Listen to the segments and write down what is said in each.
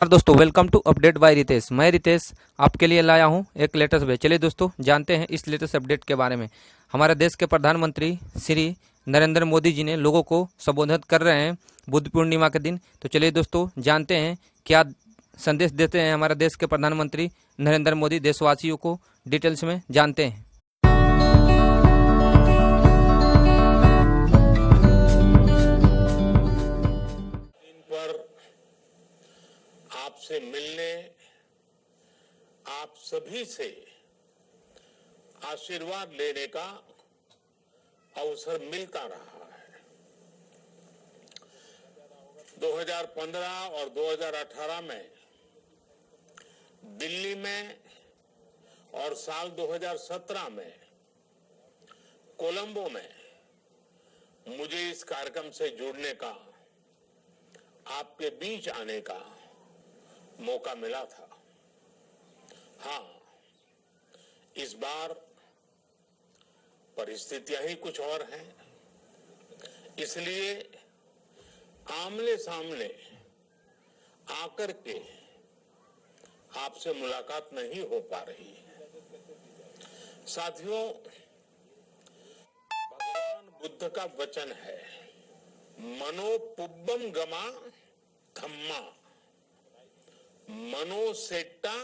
और दोस्तों welcome to update by Ritesh. मैं रितेश आपके लिए लाया हूं एक लेटेस्ट अपडेट। चलिए दोस्तों जानते हैं इस लेटेस्ट अपडेट के बारे में। हमारे देश के प्रधानमंत्री श्री नरेंद्र मोदी जी ने लोगों को संबोधित कर रहे हैं बुद्ध पूर्णिमा के दिन। तो चलिए दोस्तों जानते हैं क्या संदेश देते हैं हमारे देश के प्रधानमंत्री नरेंद्र मोदी देशवासियों को। डिटेल्स में जानते हैं। आपसे मिलने, आप सभी से आशीर्वाद लेने का अवसर मिलता रहा है। 2015 और 2018 में दिल्ली में और साल 2017 में कोलंबो में मुझे इस कार्यक्रम से जुड़ने का, आपके बीच आने का मौका मिला था। हाँ, इस बार परिस्थितियां ही कुछ और हैं, इसलिए आमने सामने आकर के आपसे मुलाकात नहीं हो पा रही है। साथियों, भगवान बुद्ध का वचन है, मनो पुब्बम गमा धम्मा, मनोसेट्टा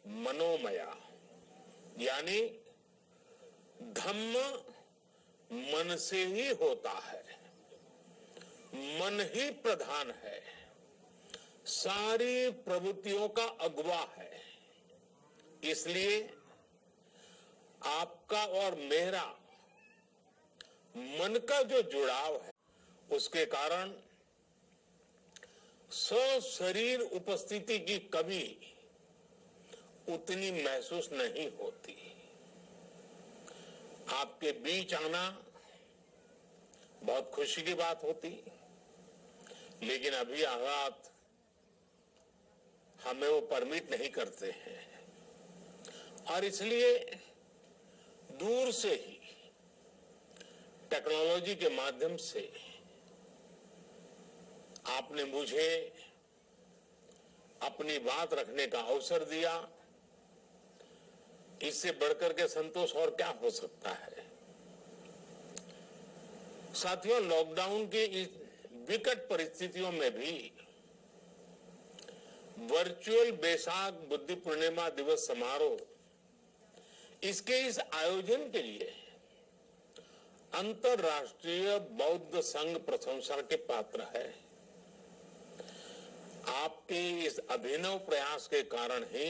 मनोमया, यानी धम्म मन से ही होता है, मन ही प्रधान है, सारी प्रवृत्तियों का अगुवा है। इसलिए आपका और मेरा मन का जो जुड़ाव है, उसके कारण शरीर उपस्थिति की कमी उतनी महसूस नहीं होती। आपके बीच आना बहुत खुशी की बात होती, लेकिन अभी हालात हमें वो परमिट नहीं करते हैं, और इसलिए दूर से ही टेक्नोलॉजी के माध्यम से आपने मुझे अपनी बात रखने का अवसर दिया। इससे बढ़कर के संतोष और क्या हो सकता है। साथियों, लॉकडाउन की इस विकट परिस्थितियों में भी वर्चुअल बैसाख बुद्ध पूर्णिमा दिवस समारोह, इसके इस आयोजन के लिए अंतर्राष्ट्रीय बौद्ध संघ प्रशंसा के पात्र है। आपके इस अभिनव प्रयास के कारण ही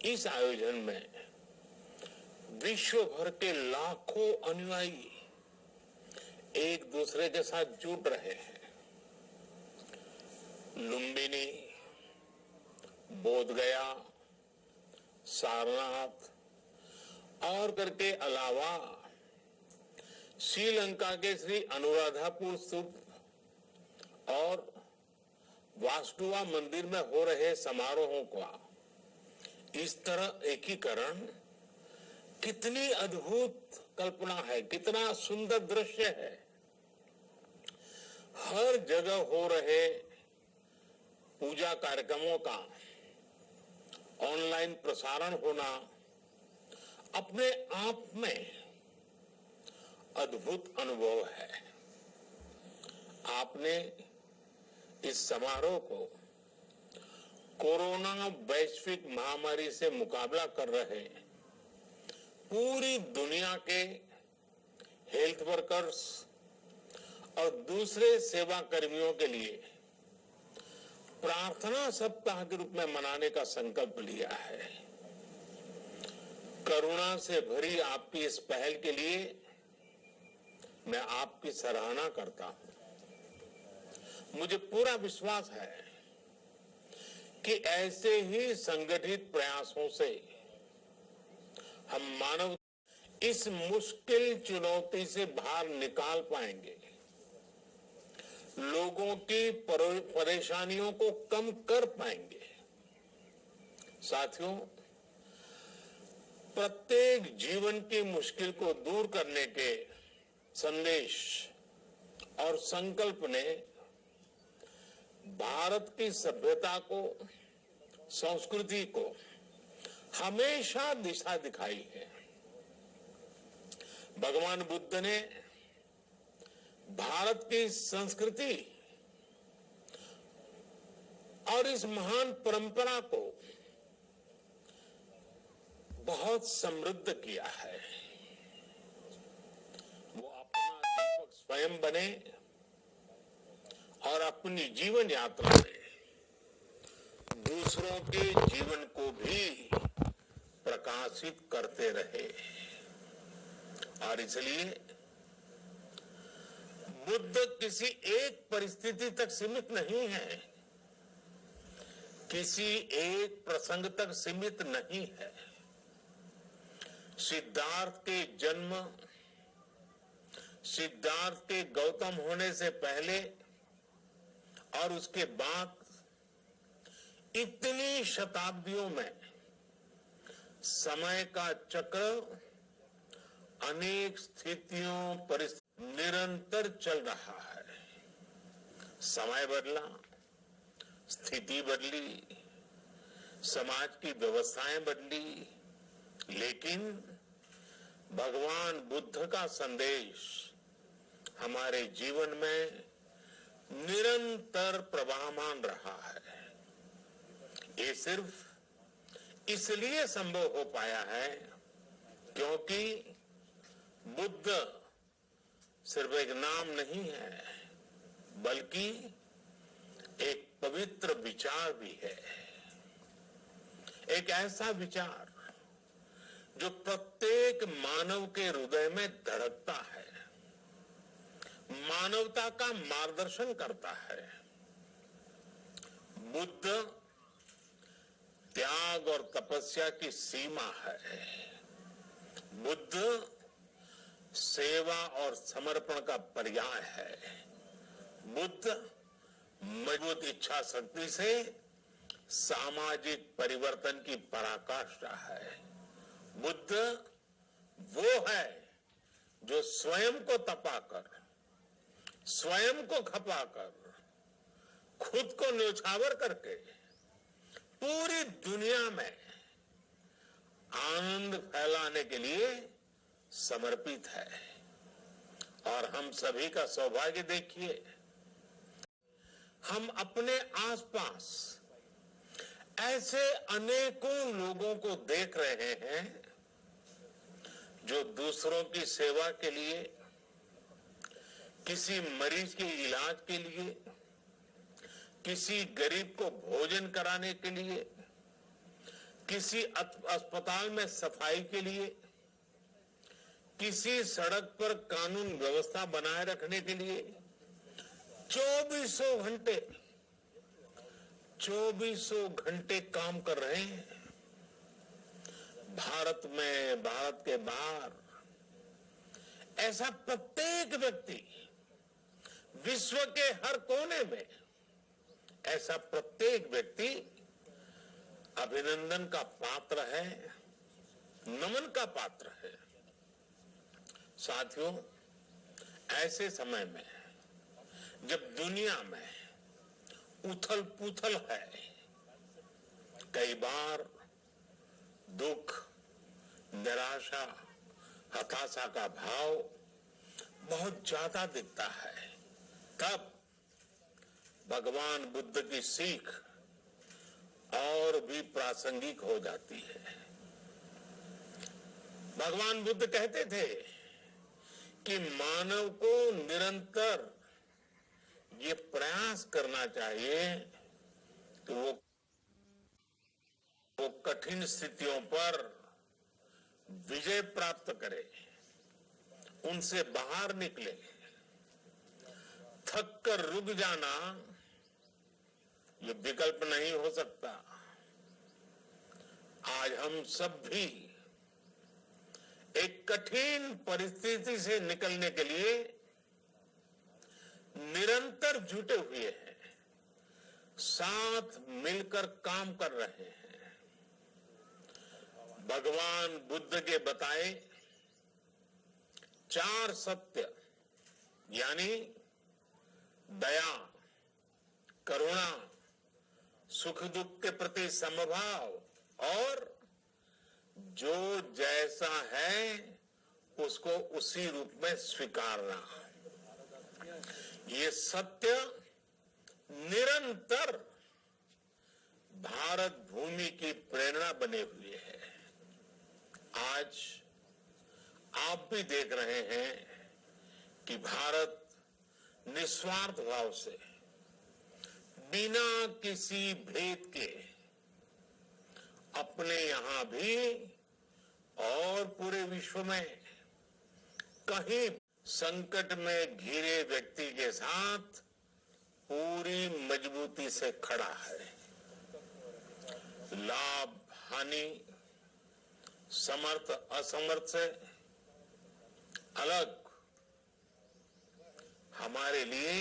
इस आयोजन में विश्व भर के लाखों अनुयायी एक दूसरे के साथ जुड़ रहे हैं। लुम्बिनी, बोधगया, सारनाथ और करके अलावा श्रीलंका के श्री अनुराधापुर स्तूप और वास्तुवा मंदिर में हो रहे समारोहों का इस तरह एकीकरण कितनी अद्भुत कल्पना है, कितना सुंदर दृश्य है। हर जगह हो रहे पूजा कार्यक्रमों का ऑनलाइन प्रसारण होना अपने आप में अद्भुत अनुभव है। आपने इस समारोह को कोरोना वैश्विक महामारी से मुकाबला कर रहे पूरी दुनिया के हेल्थ वर्कर्स और दूसरे सेवा कर्मियों के लिए प्रार्थना सप्ताह के रूप में मनाने का संकल्प लिया है। करुणा से भरी आपकी इस पहल के लिए मैं आपकी सराहना करता हूं। मुझे पूरा विश्वास है कि ऐसे ही संगठित प्रयासों से हम मानव इस मुश्किल चुनौती से बाहर निकाल पाएंगे, लोगों की परेशानियों को कम कर पाएंगे। साथियों, प्रत्येक जीवन की मुश्किल को दूर करने के संदेश और संकल्प ने भारत की सभ्यता को, संस्कृति को हमेशा दिशा दिखाई है। भगवान बुद्ध ने भारत की संस्कृति और इस महान परंपरा को बहुत समृद्ध किया है। वो अपना दीपक स्वयं बने और अपनी जीवन यात्रा में दूसरों के जीवन को भी प्रकाशित करते रहे। और इसलिए बुद्ध किसी एक परिस्थिति तक सीमित नहीं है, किसी एक प्रसंग तक सीमित नहीं है। सिद्धार्थ के जन्म, सिद्धार्थ के गौतम होने से पहले और उसके बाद इतनी शताब्दियों में समय का चक्र अनेक स्थितियों परिस्थितियों निरंतर चल रहा है। समय बदला, स्थिति बदली, समाज की व्यवस्थाएं बदली, लेकिन भगवान बुद्ध का संदेश हमारे जीवन में निरंतर प्रवाहमान रहा है। ये सिर्फ इसलिए संभव हो पाया है क्योंकि बुद्ध सिर्फ एक नाम नहीं है, बल्कि एक पवित्र विचार भी है। एक ऐसा विचार जो प्रत्येक मानव के हृदय में धड़कता है, मानवता का मार्गदर्शन करता है। बुद्ध त्याग और तपस्या की सीमा है। बुद्ध सेवा और समर्पण का पर्याय है। बुद्ध मजबूत इच्छा शक्ति से सामाजिक परिवर्तन की पराकाष्ठा है। बुद्ध वो है जो स्वयं को तपाकर, स्वयं को खपाकर, खुद को न्योछावर करके पूरी दुनिया में आनंद फैलाने के लिए समर्पित है। और हम सभी का सौभाग्य देखिए, हम अपने आसपास ऐसे अनेकों लोगों को देख रहे हैं जो दूसरों की सेवा के लिए, किसी मरीज के इलाज के लिए, किसी गरीब को भोजन कराने के लिए, किसी अस्पताल में सफाई के लिए, किसी सड़क पर कानून व्यवस्था बनाए रखने के लिए 24 घंटे काम कर रहे हैं। भारत में, भारत के बाहर ऐसा प्रत्येक व्यक्ति, विश्व के हर कोने में ऐसा प्रत्येक व्यक्ति अभिनंदन का पात्र है, नमन का पात्र है। साथियों, ऐसे समय में जब दुनिया में उथल पुथल है, कई बार दुख, निराशा, हताशा का भाव बहुत ज्यादा दिखता है, तब भगवान बुद्ध की सीख और भी प्रासंगिक हो जाती है। भगवान बुद्ध कहते थे कि मानव को निरंतर ये प्रयास करना चाहिए कि वो कठिन स्थितियों पर विजय प्राप्त करे, उनसे बाहर निकले। थक कर रुक जाना ये विकल्प नहीं हो सकता। आज हम सब भी एक कठिन परिस्थिति से निकलने के लिए निरंतर जुटे हुए हैं, साथ मिलकर काम कर रहे हैं। भगवान बुद्ध के बताए 4 सत्य यानी दया, करुणा, सुख दुख के प्रति समभाव और जो जैसा है उसको उसी रूप में स्वीकारना, ये सत्य निरंतर भारत भूमि की प्रेरणा बने हुए है। आज आप भी देख रहे हैं कि भारत निस्वार्थ भाव से बिना किसी भेद के अपने यहां भी और पूरे विश्व में कहीं संकट में घिरे व्यक्ति के साथ पूरी मजबूती से खड़ा है। लाभ हानि, समर्थ असमर्थ से अलग हमारे लिए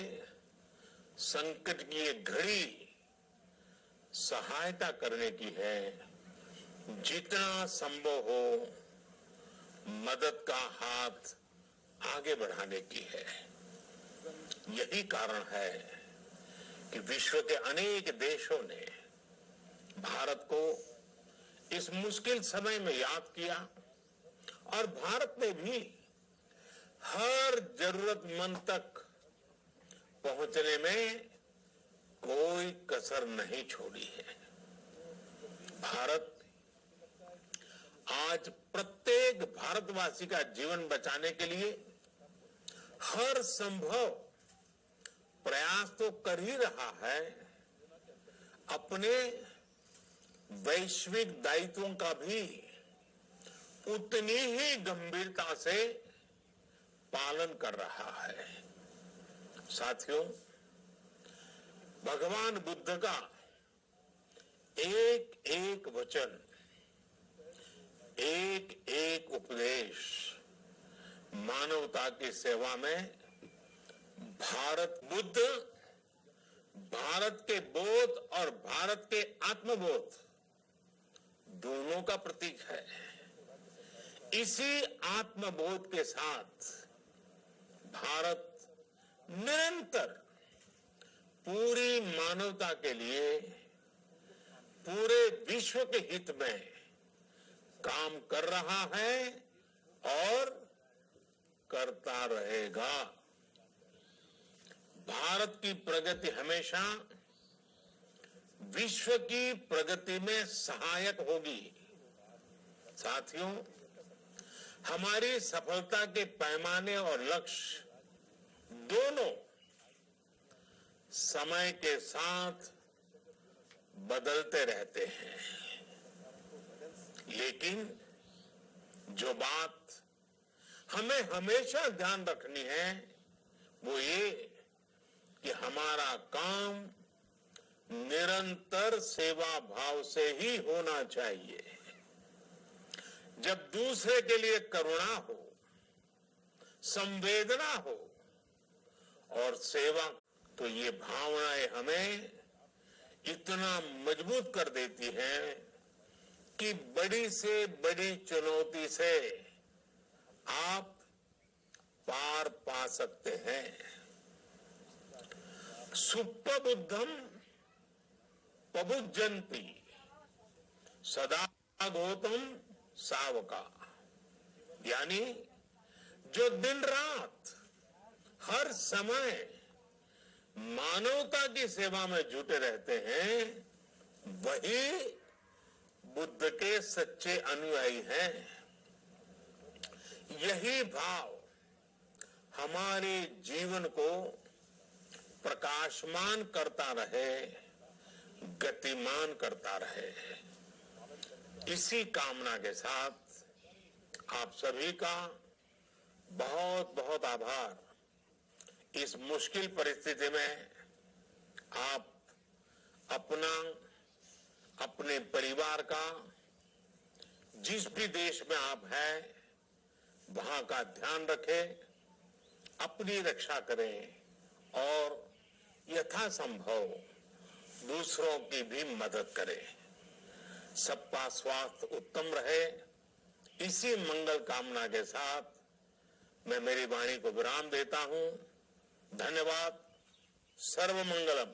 संकट की एक घड़ी सहायता करने की है। जितना संभव हो मदद का हाथ आगे बढ़ाने की है। यही कारण है कि विश्व के अनेक देशों ने भारत को इस मुश्किल समय में याद किया और भारत ने भी हर जरूरतमंद तक पहुंचने में कोई कसर नहीं छोड़ी है। भारत आज प्रत्येक भारतवासी का जीवन बचाने के लिए हर संभव प्रयास तो कर ही रहा है, अपने वैश्विक दायित्वों का भी उतनी ही गंभीरता से पालन कर रहा है। साथियों, भगवान बुद्ध का एक एक वचन, एक एक उपदेश मानवता की सेवा में बुद्ध भारत के बोध और भारत के आत्मबोध दोनों का प्रतीक है। इसी आत्मबोध के साथ भारत निरंतर पूरी मानवता के लिए, पूरे विश्व के हित में काम कर रहा है और करता रहेगा। भारत की प्रगति हमेशा विश्व की प्रगति में सहायक होगी। साथियों, हमारी सफलता के पैमाने और लक्ष्य दोनों समय के साथ बदलते रहते हैं, लेकिन जो बात हमें हमेशा ध्यान रखनी है वो ये कि हमारा काम निरंतर सेवा भाव से ही होना चाहिए। जब दूसरे के लिए करुणा हो, संवेदना हो और सेवा, तो ये भावनाएं हमें इतना मजबूत कर देती हैं कि बड़ी से बड़ी चुनौती से आप पार पा सकते हैं। सुप्पबुद्धम पबुज्जन्ति सदा गौतम सावका, यानी जो दिन रात हर समय मानवता की सेवा में जुटे रहते हैं, वही बुद्ध के सच्चे अनुयायी हैं। यही भाव हमारे जीवन को प्रकाशमान करता रहे, गतिमान करता रहे। इसी कामना के साथ आप सभी का बहुत बहुत आभार। इस मुश्किल परिस्थिति में आप अपना, अपने परिवार का, जिस भी देश में आप हैं वहां का ध्यान रखें, अपनी रक्षा करें और यथासंभव दूसरों की भी मदद करें। सबका स्वास्थ्य उत्तम रहे, इसी मंगल कामना के साथ मैं मेरी वाणी को विराम देता हूं। धन्यवाद। सर्वमंगलम।